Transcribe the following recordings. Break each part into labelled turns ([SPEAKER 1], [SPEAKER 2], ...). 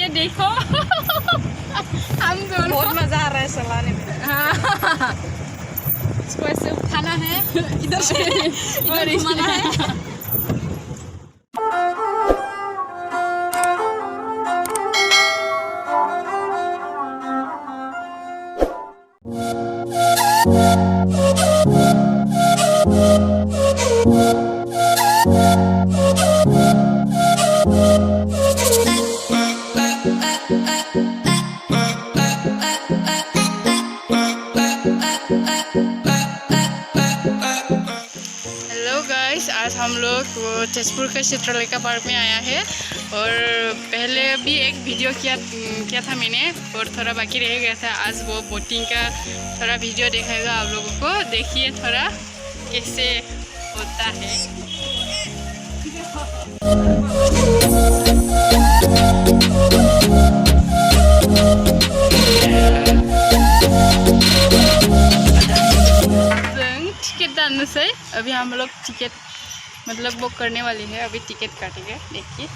[SPEAKER 1] ये देखो हम दोनों
[SPEAKER 2] बहुत मजा आ रहा है चलाने में।
[SPEAKER 1] हाँ इसको ऐसे उठाना है इधर से इधर घुमाना है। आज हम लोग वो तेजपुर के चित्रलेखा पार्क में आया है और पहले भी एक वीडियो किया था मैंने और थोड़ा बाकी रह गया था। आज वो बोटिंग का थोड़ा वीडियो दिखाएगा आप लोगों को, देखिए थोड़ा कैसे होता है। टिकट डालने से अभी हम लोग टिकट मतलब बुक करने वाली है, अभी टिकट काटेंगे देखिए।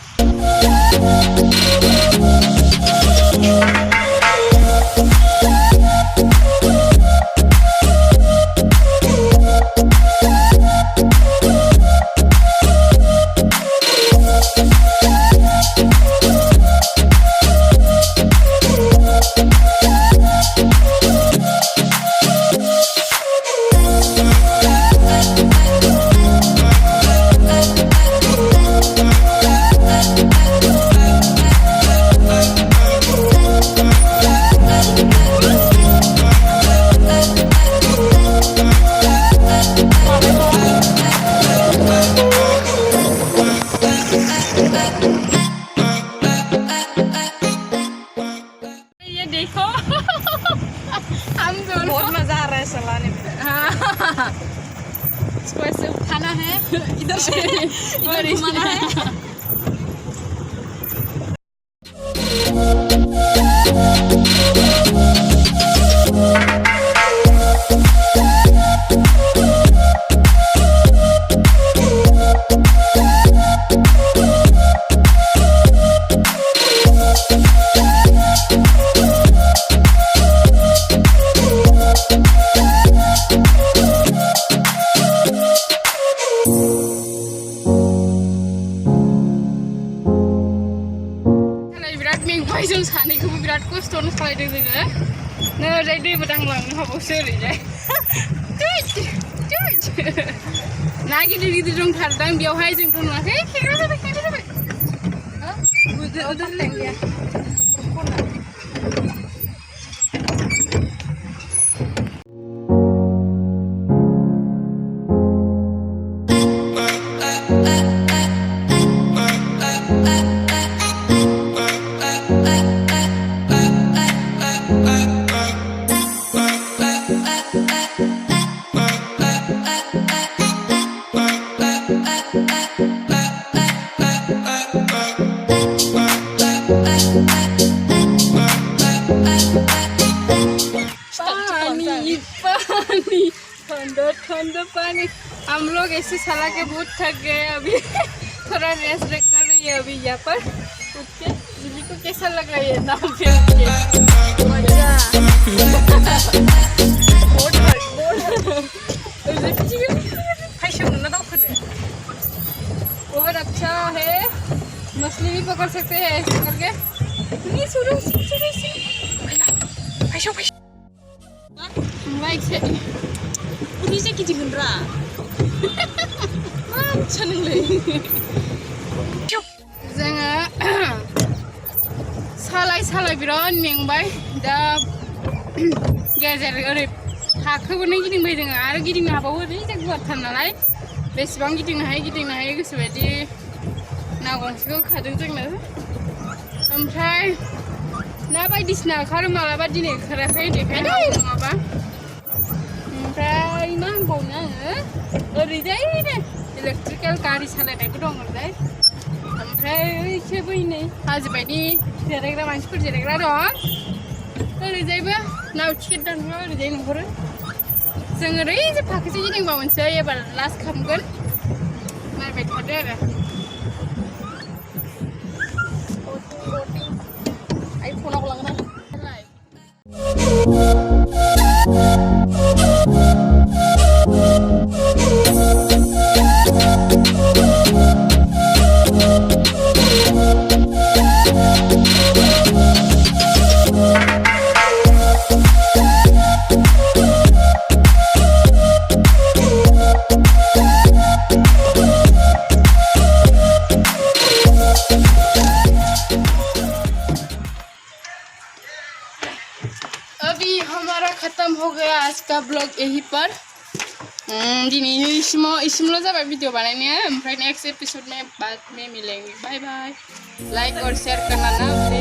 [SPEAKER 1] देखो हम दोनों
[SPEAKER 2] बहुत मजा आ रहा है चलाने में।
[SPEAKER 1] हाँ इसको ऐसे उठाना है इधर से इधर घुमाना है। जों सानैखौबो बिराद खस्थ'नो खालायदों जोङो नै ओरैजाय दैबो दांलांनो हाबावसो ओरैजाय ना गिदिर गिदिर दंथारदां बेयावहाय जोंथ' नुवाखै खेग्रा जाबाय उधर गैया ठंडा पानी। हम लोग ऐसे चला के बहुत थक गए, अभी थोड़ा रेस्ट कर रही है अभी यहाँ पर उठ के। दीदी को कैसा लग रहा है नाव पे बहुत अच्छा है, मछली भी पकड़ सकते हैं ऐसे करके। नहीं सुनो
[SPEAKER 2] Ini kita gendra. Macam ni.
[SPEAKER 1] Jangan salai biran mengbay dah gezer orang hakku pun ni gini jangan ada gini apa pun ni tak buat tanah lagi. Besibang gini naik kesuai nagon sih kadang jangan. Sampai nabai di sana kalau malah badi ni kerana dekai apa. ओमफ्राय नांगौना ओरैजाय electrical गारि सालायनायबो दं ओरैजाय। ओमफ्राय एसे बैनै हाजो बायदि जिरायग्रा मानसिफोर जिरायग्रा दं। ओरैजायबो नाव टिकेट दानग्रा ओरैजाय नुहुरो। जों ओरैजाय फाखोसे गिदिंबावनोसै, एबार लास्ट खालामगोन। नायबाय थादो आरो अभी हमारा खत्म हो गया आज का ब्लॉग यहीं पर दिनै इसिमल' जाबाय वीडियो बनाने ओमफ्राय नेक्स्ट एपिसोड में बाद में मिलेंगे बाय बाय लाइक और शेयर करना ना